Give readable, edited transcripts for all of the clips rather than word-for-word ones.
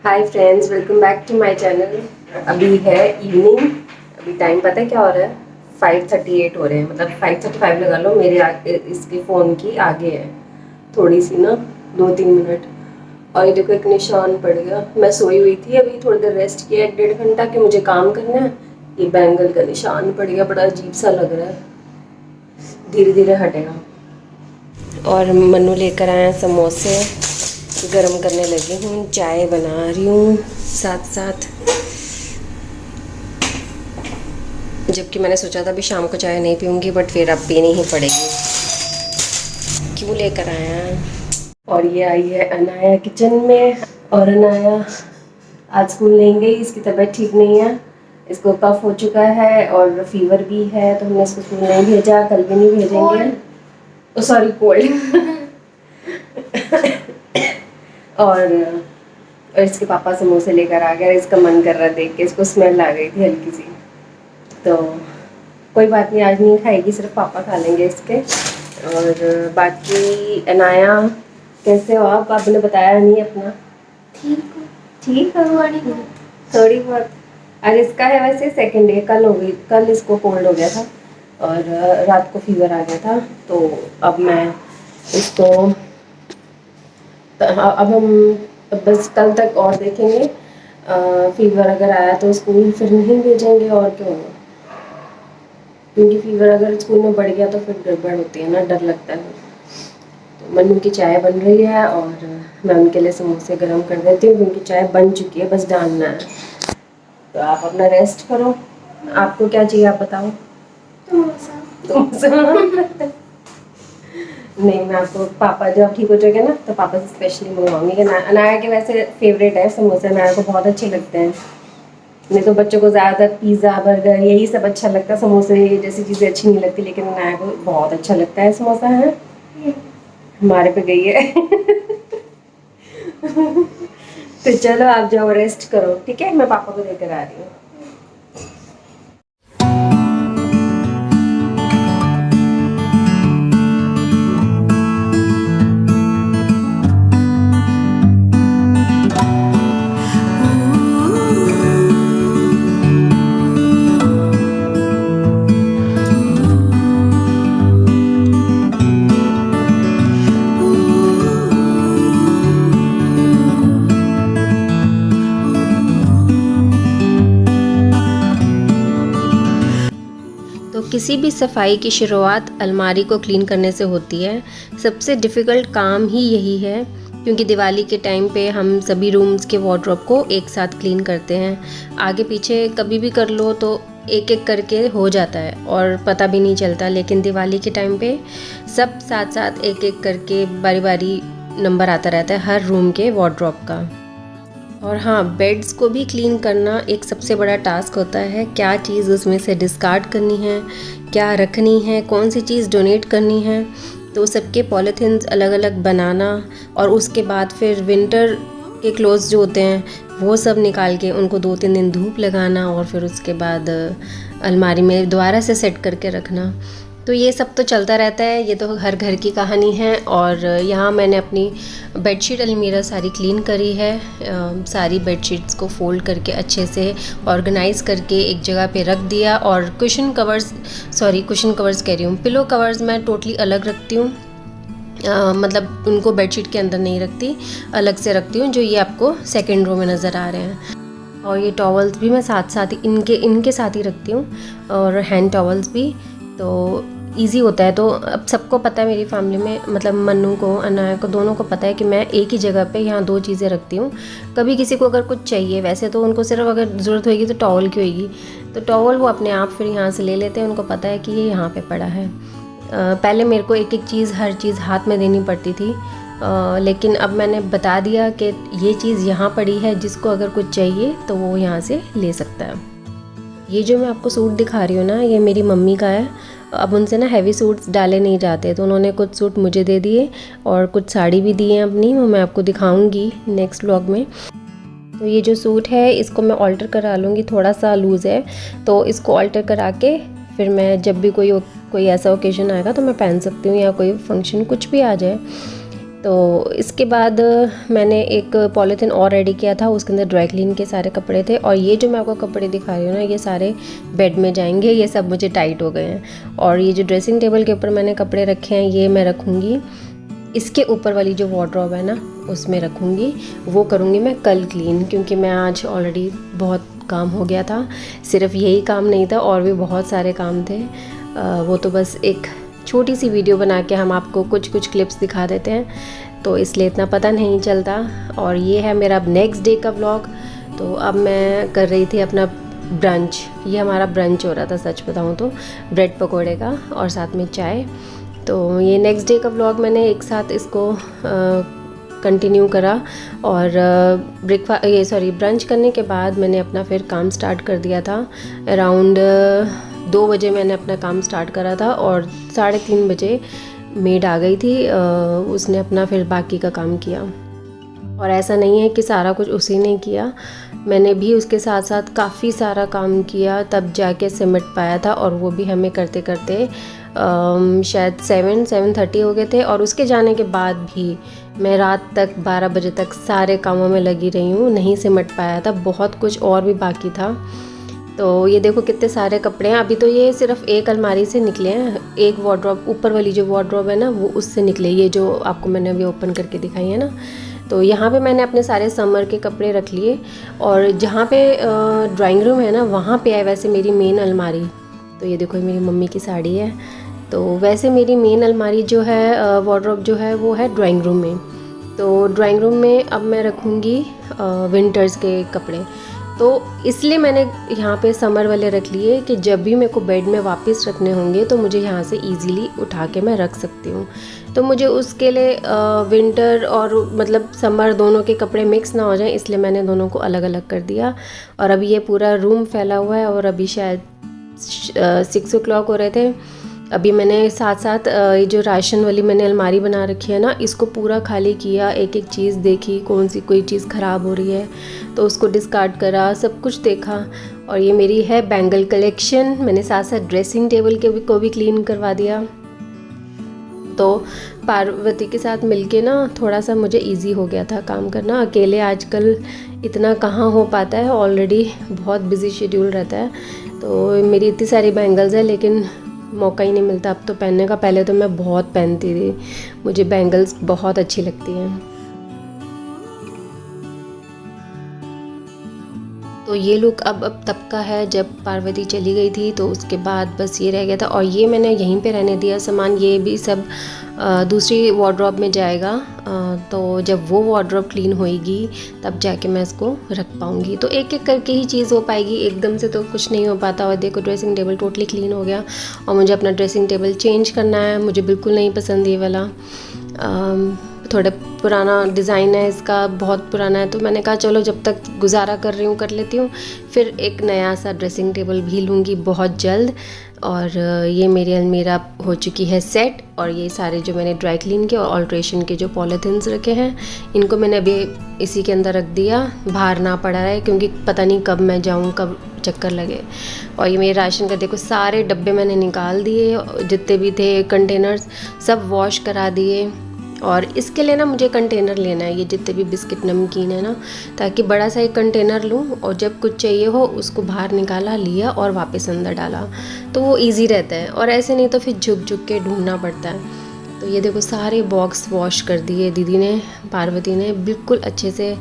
Hi friends, welcome back to my channel. अभी है evening. अभी टाइम पता है क्या हो रहा है? 5:38 हो रहे हैं, मतलब 5:35 लगा लो। मेरे आगे इसके फ़ोन की आगे है थोड़ी सी ना, 2-3 मिनट। और ये देखो एक निशान पड़ गया। मैं सोई हुई थी, अभी थोड़ी देर रेस्ट किया 1-1.5 घंटा कि मुझे काम करना है। ये बैंगल का निशान पड़ गया, बड़ा अजीब सा लग रहा है। धीरे धीरे हटेगा। और मन्नू लेकर आया समोसे, गरम करने लगी हूँ, चाय बना रही हूँ साथ साथ। जबकि मैंने सोचा था अभी शाम को चाय नहीं पीऊँगी, बट फिर अब पीनी ही पड़ेगी। क्यों लेकर आया। और ये आई है अनाया किचन में। और अनाया आज स्कूल नहीं गई, इसकी तबीयत ठीक नहीं है। इसको कफ हो चुका है और फीवर भी है, तो हमने इसको स्कूल नहीं भेजा, कल भी नहीं भेजेंगे। ओ सॉरी, कोल्ड। और इसके पापा समोसे लेकर आ गए। इसका मन कर रहा देख के, इसको स्मेल आ गई थी हल्की सी। तो कोई बात नहीं, आज नहीं खाएगी, सिर्फ पापा खा लेंगे इसके। और बाकी अनाया कैसे हो आप? आपने बताया नहीं अपना। ठीक है थोड़ी बहुत। आज इसका है वैसे सेकंड डे, कल हो गई, कल इसको कोल्ड हो गया था और रात को फीवर आ गया था। तो अब मैं इसको अब हम बस कल तक और देखेंगे। फीवर अगर आया तो स्कूल फिर नहीं भेजेंगे, और क्यों होगा, क्योंकि फीवर अगर स्कूल में बढ़ गया तो फिर गड़बड़ होती है ना, डर लगता है। तो मन्नू की चाय बन रही है और मैं उनके लिए समोसे गर्म कर देती हूँ, क्योंकि चाय बन चुकी है, बस डालना है। तो आप अपना रेस्ट करो। आपको क्या चाहिए आप बताओ। समोसा। नहीं, मैं आपको पापा जब ठीक हो जाएगा ना तो पापा से स्पेशली मंगवाऊंगी। अनाया के वैसे फेवरेट है समोसे, अनाया को बहुत अच्छे लगते हैं। नहीं तो बच्चों को ज़्यादातर पिज़्ज़ा बर्गर यही सब अच्छा लगता है, समोसे जैसी चीज़ें अच्छी नहीं लगती, लेकिन अनाया को बहुत अच्छा लगता है समोसा। है हमारे पे गई है। तो चलो आप जाओ, रेस्ट करो, ठीक है? मैं पापा को लेकर आ रही हूँ। तो किसी भी सफाई की शुरुआत अलमारी को क्लीन करने से होती है। सबसे डिफ़िकल्ट काम ही यही है, क्योंकि दिवाली के टाइम पे हम सभी रूम्स के वार्डरोब को एक साथ क्लीन करते हैं। आगे पीछे कभी भी कर लो तो एक एक करके हो जाता है और पता भी नहीं चलता, लेकिन दिवाली के टाइम पे सब साथ साथ एक एक करके बारी बारी नंबर आता रहता है हर रूम के वार्डरोब का। और हाँ, बेड्स को भी क्लीन करना एक सबसे बड़ा टास्क होता है। क्या चीज़ उसमें से डिस्कार्ड करनी है, क्या रखनी है, कौन सी चीज़ डोनेट करनी है, तो सबके पॉलीथिन्स अलग अलग बनाना, और उसके बाद फिर विंटर के क्लोथ्स जो होते हैं वो सब निकाल के उनको 2-3 दिन धूप लगाना, और फिर उसके बाद अलमारी में दोबारा से सेट करके रखना। तो ये सब तो चलता रहता है, ये तो हर घर की कहानी है। और यहाँ मैंने अपनी बेडशीट अलमीरा सारी क्लीन करी है। सारी बेडशीट्स को फोल्ड करके अच्छे से ऑर्गेनाइज़ करके एक जगह पे रख दिया। और कुशन कवर्स कह रही हूँ, पिलो कवर्स मैं टोटली अलग रखती हूँ। मतलब उनको बेडशीट के अंदर नहीं रखती, अलग से रखती हूँ, जो ये आपको सेकेंड रो में नज़र आ रहे हैं। और ये टॉवल्स भी मैं साथ साथ ही इनके साथ ही रखती हूँ, और हैंड टॉवल्स भी, तो ईज़ी होता है। तो अब सबको पता है मेरी फैमिली में, मतलब मन्नू को अनाया को दोनों को पता है कि मैं एक ही जगह पे यहाँ 2 चीज़ें रखती हूँ। कभी किसी को अगर कुछ चाहिए, वैसे तो उनको सिर्फ अगर ज़रूरत होगी तो टॉवल की होगी, तो टॉवल वो अपने आप फिर यहाँ से ले लेते हैं, उनको पता है कि ये यहाँ पे पड़ा है। पहले मेरे को एक एक चीज़, हर चीज़ हाथ में देनी पड़ती थी, लेकिन अब मैंने बता दिया कि ये चीज़ यहाँ पड़ी है, जिसको अगर कुछ चाहिए तो वो यहाँ से ले सकता है। ये जो मैं आपको सूट दिखा रही हूँ ना, ये मेरी मम्मी का है। अब उनसे ना हैवी सूट्स डाले नहीं जाते, तो उन्होंने कुछ सूट मुझे दे दिए और कुछ साड़ी भी दी है अपनी, वो मैं आपको दिखाऊंगी नेक्स्ट व्लॉग में। तो ये जो सूट है इसको मैं ऑल्टर करा लूँगी, थोड़ा सा लूज़ है, तो इसको ऑल्टर करा के फिर मैं जब भी कोई ऐसा ओकेजन आएगा तो मैं पहन सकती हूँ, या कोई फंक्शन कुछ भी आ जाए तो इसके बाद मैंने एक पॉलीथिन और रेडी किया था, उसके अंदर ड्राई क्लीन के सारे कपड़े थे। और ये जो मैं आपको कपड़े दिखा रही हूँ ना, ये सारे बेड में जाएंगे, ये सब मुझे टाइट हो गए हैं। और ये जो ड्रेसिंग टेबल के ऊपर मैंने कपड़े रखे हैं, ये मैं रखूँगी इसके ऊपर वाली जो वार्डरोब है ना, उसमें रखूँगी। वो करूँगी मैं कल क्लीन, क्योंकि मैं आज ऑलरेडी बहुत काम हो गया था। सिर्फ यही काम नहीं था, और भी बहुत सारे काम थे। वो तो बस एक छोटी सी वीडियो बना के हम आपको कुछ कुछ क्लिप्स दिखा देते हैं, तो इसलिए इतना पता नहीं चलता। और ये है मेरा नेक्स्ट डे का व्लॉग। तो अब मैं कर रही थी अपना ब्रंच। ये हमारा ब्रंच हो रहा था, सच बताऊँ तो, ब्रेड पकोड़े का और साथ में चाय। तो ये नेक्स्ट डे का व्लॉग मैंने एक साथ इसको कंटिन्यू करा। और ब्रंच करने के बाद मैंने अपना फिर काम स्टार्ट कर दिया था। अराउंड 2 बजे मैंने अपना काम स्टार्ट करा था, और 3:30 बजे मेड आ गई थी। उसने अपना फिर बाकी का काम किया। और ऐसा नहीं है कि सारा कुछ उसी ने किया, मैंने भी उसके साथ साथ काफ़ी सारा काम किया, तब जाके सिमट पाया था। और वो भी हमें करते करते शायद 7:30 हो गए थे। और उसके जाने के बाद भी मैं रात तक 12 बजे तक सारे कामों में लगी रही हूँ, नहीं सिमट पाया था, बहुत कुछ और भी बाकी था। तो ये देखो कितने सारे कपड़े हैं। अभी तो ये सिर्फ एक अलमारी से निकले हैं, एक वार्डरोब, ऊपर वाली जो वार्डरोब है ना, वो उससे निकले, ये जो आपको मैंने अभी ओपन करके दिखाई है ना। तो यहाँ पे मैंने अपने सारे समर के कपड़े रख लिए। और जहाँ पे ड्राइंग रूम है ना, वहाँ पे है वैसे मेरी मेन अलमारी। तो ये देखो मेरी मम्मी की साड़ी है। तो वैसे मेरी मेन अलमारी जो है, वार्डरोब जो है, वो है ड्राइंग रूम में। तो ड्राइंग रूम में अब मैं रखूँगी विंटर्स के कपड़े। तो इसलिए मैंने यहाँ पे समर वाले रख लिए कि जब भी मेरे को बेड में वापस रखने होंगे तो मुझे यहाँ से इजीली उठा के मैं रख सकती हूँ। तो मुझे उसके लिए विंटर और मतलब समर दोनों के कपड़े मिक्स ना हो जाएं, इसलिए मैंने दोनों को अलग अलग कर दिया। और अभी ये पूरा रूम फैला हुआ है, और अभी शायद 6 o'clock हो रहे थे। अभी मैंने साथ साथ ये जो राशन वाली मैंने अलमारी बना रखी है ना, इसको पूरा खाली किया, एक एक चीज़ देखी, कौन सी कोई चीज़ ख़राब हो रही है तो उसको डिस्कार्ड करा, सब कुछ देखा। और ये मेरी है बैंगल कलेक्शन। मैंने साथ साथ ड्रेसिंग टेबल को भी क्लीन करवा दिया। तो पार्वती के साथ मिलके ना थोड़ा सा मुझे इजी हो गया था काम करना। अकेले आजकल इतना कहाँ हो पाता है, ऑलरेडी बहुत बिजी शेड्यूल रहता है। तो मेरी इतनी सारी बैंगल्स है, लेकिन मौका ही नहीं मिलता अब तो पहनने का। पहले तो मैं बहुत पहनती थी, मुझे बैंगल्स बहुत अच्छी लगती हैं। तो ये लुक अब तब का है जब पार्वती चली गई थी, तो उसके बाद बस ये रह गया था। और ये मैंने यहीं पे रहने दिया सामान, ये भी सब दूसरी वार्डरोब में जाएगा। तो जब वो वार्डरोब क्लीन होएगी तब जाके मैं इसको रख पाऊँगी। तो एक एक करके ही चीज़ हो पाएगी, एकदम से तो कुछ नहीं हो पाता। और देखो ड्रेसिंग टेबल टोटली क्लीन हो गया, और मुझे अपना ड्रेसिंग टेबल चेंज करना है। मुझे बिल्कुल नहीं पसंद ये वाला, थोड़ा पुराना डिज़ाइन है इसका, बहुत पुराना है। तो मैंने कहा चलो जब तक गुजारा कर रही हूँ कर लेती हूँ, फिर एक नया सा ड्रेसिंग टेबल भी लूँगी बहुत जल्द। और ये मेरी अलमीरा हो चुकी है सेट। और ये सारे जो मैंने ड्राई क्लीन के और ऑल्ट्रेशन के जो पॉलीथिन्स रखे हैं, इनको मैंने अभी इसी के अंदर रख दिया, बाहर ना पड़ा रहा है, क्योंकि पता नहीं कब मैं जाऊँ, कब चक्कर लगे। और ये मेरे राशन का देखो सारे डब्बे मैंने निकाल दिए, जितने भी थे कंटेनर्स सब वॉश करा दिए। और इसके लिए ना मुझे कंटेनर लेना है, ये जितने भी बिस्किट नमकीन है ना, ताकि बड़ा सा एक कंटेनर लूँ और जब कुछ चाहिए हो उसको बाहर निकाला, लिया और वापस अंदर डाला, तो वो इजी रहता है। और ऐसे नहीं तो फिर झुक झुक के ढूंढना पड़ता है। तो ये देखो सारे बॉक्स वॉश कर दिए दीदी ने, पार्वती ने, बिल्कुल अच्छे से।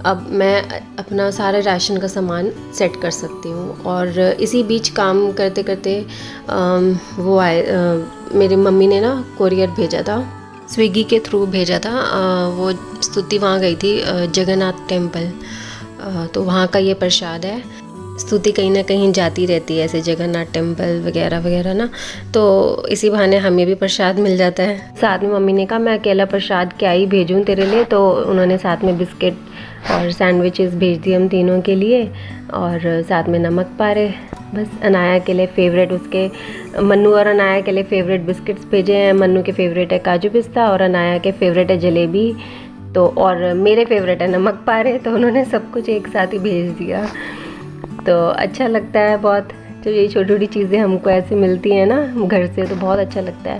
अब मैं अपना सारे राशन का सामान सेट कर सकती हूँ। और इसी बीच काम करते करते वो आए, मेरी मम्मी ने ना कोरियर भेजा था, स्विगी के थ्रू भेजा था। वो स्तुति वहाँ गई थी जगन्नाथ टेम्पल, तो वहाँ का ये प्रसाद है। स्तुति कहीं ना कहीं जाती रहती है ऐसे जगन्नाथ टेम्पल वगैरह वगैरह ना, तो इसी बहाने हमें भी प्रसाद मिल जाता है। साथ में मम्मी ने कहा मैं अकेला प्रसाद क्या ही भेजूँ तेरे लिए, तो उन्होंने साथ में बिस्किट और सैंडविचेस भेज दिए हम तीनों के लिए, और साथ में नमक पारे। बस अनाया के लिए फ़ेवरेट, उसके मन्नू और अनाया के लिए फ़ेवरेट बिस्किट्स भेजे हैं। मन्नू के फ़ेवरेट है काजू पिस्ता और अनाया के फ़ेवरेट है जलेबी, तो और मेरे फ़ेवरेट है नमक पारे। तो उन्होंने सब कुछ एक साथ ही भेज दिया। तो अच्छा लगता है बहुत, जब ये छोटी छोटी चीज़ें हमको ऐसे मिलती हैं ना घर से, तो बहुत अच्छा लगता है।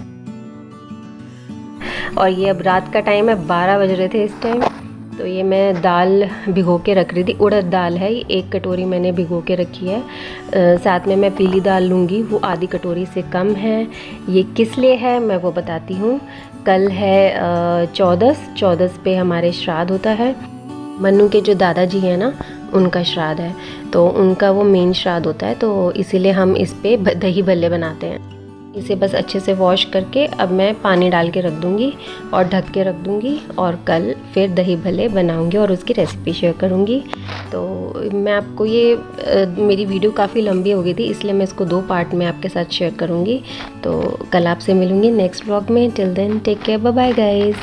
और ये अब रात का टाइम है, 12 बज रहे थे इस टाइम। तो ये मैं दाल भिगो के रख रही थी, उड़द दाल है, 1 कटोरी मैंने भिगो के रखी है। साथ में मैं पीली दाल लूँगी, वो आधी कटोरी से कम है। ये किस लिए है मैं वो बताती हूँ। कल है 14 पे हमारे श्राद्ध होता है। मन्नू के जो दादाजी हैं ना, उनका श्राद्ध है, तो उनका वो मेन श्राद्ध होता है, तो इसीलिए हम इस पे दही भल्ले बनाते हैं। इसे बस अच्छे से वॉश करके अब मैं पानी डाल के रख दूँगी और ढक के रख दूँगी, और कल फिर दही भल्ले बनाऊँगी और उसकी रेसिपी शेयर करूँगी। तो मैं आपको ये मेरी वीडियो काफ़ी लंबी हो गई थी, इसलिए मैं इसको 2 पार्ट में आपके साथ शेयर करूँगी। तो कल आपसे मिलूँगी नेक्स्ट व्लॉग में। Till then take care, bye bye guys.